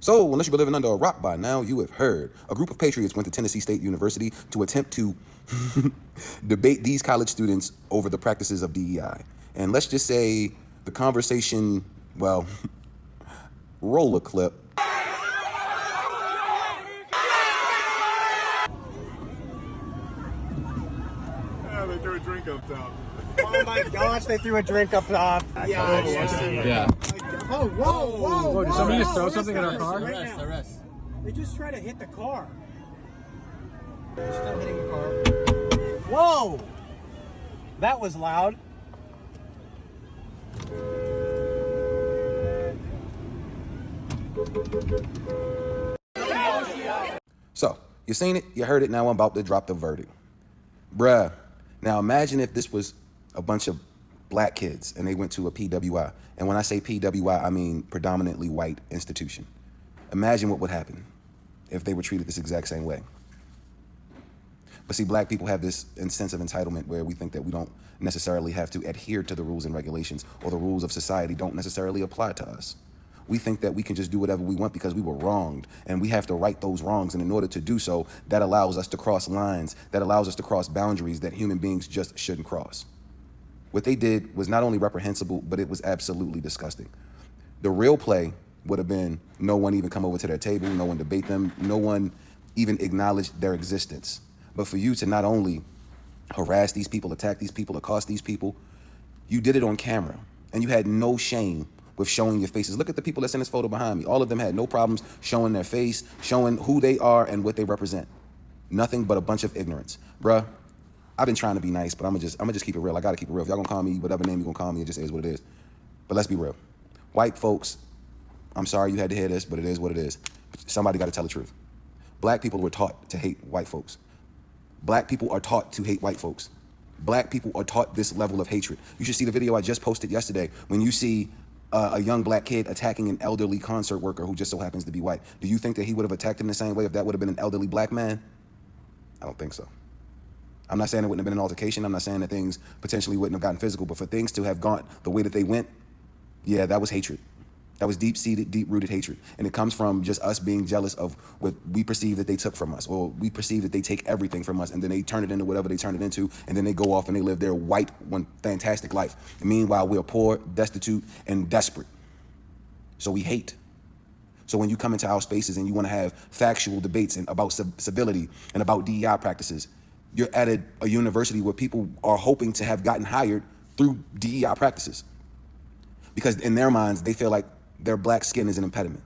So, unless you've been living under a rock by now, you have heard. A group of patriots went to Tennessee State University to attempt to debate these college students over the practices of DEI. And let's just say the conversation, well, roll a clip. Yeah, they threw a drink up top. Oh my gosh, they threw a drink up top. Yeah. Oh, whoa. Did somebody just throw something in our car? Arrest. They just tried to hit the car. Stop hitting the car. Whoa! That was loud. So, you seen it, you heard it, now I'm about to drop the verdict. Bruh, now imagine if this was a bunch of black kids and they went to a PWI. And when I say PWI, I mean predominantly white institution. Imagine what would happen if they were treated this exact same way. But see, black people have this sense of entitlement where we think that we don't necessarily have to adhere to the rules and regulations, or the rules of society don't necessarily apply to us. We think that we can just do whatever we want because we were wronged, and we have to right those wrongs. And in order to do so, that allows us to cross lines, that allows us to cross boundaries that human beings just shouldn't cross. What they did was not only reprehensible, but it was absolutely disgusting. The real play would have been no one even come over to their table, no one debate them, no one even acknowledge their existence. But for you to not only harass these people, attack these people, accost these people, you did it on camera, and you had no shame with showing your faces. Look at the people that's in this photo behind me. All of them had no problems showing their face, showing who they are and what they represent. Nothing but a bunch of ignorance. Bruh, I've been trying to be nice, but I'm gonna just keep it real. I gotta keep it real. If y'all gonna call me whatever name you're gonna call me, it just is what it is. But let's be real. White folks, I'm sorry you had to hear this, but it is what it is. Somebody gotta tell the truth. Black people were taught to hate white folks. Black people are taught to hate white folks. Black people are taught this level of hatred. You should see the video I just posted yesterday when you see a young black kid attacking an elderly concert worker who just so happens to be white. Do you think that he would have attacked him the same way if that would have been an elderly black man? I don't think so. I'm not saying it wouldn't have been an altercation. I'm not saying that things potentially wouldn't have gotten physical, but for things to have gone the way that they went, yeah, that was hatred. That was deep-seated, deep-rooted hatred. And it comes from just us being jealous of what we perceive that they took from us, or we perceive that they take everything from us, and then they turn it into whatever they turn it into, and then they go off and they live their white, one fantastic life. And meanwhile, we're poor, destitute, and desperate. So we hate. So when you come into our spaces and you want to have factual debates and about civility and about DEI practices, you're at a university where people are hoping to have gotten hired through DEI practices. Because in their minds, they feel like their black skin is an impediment.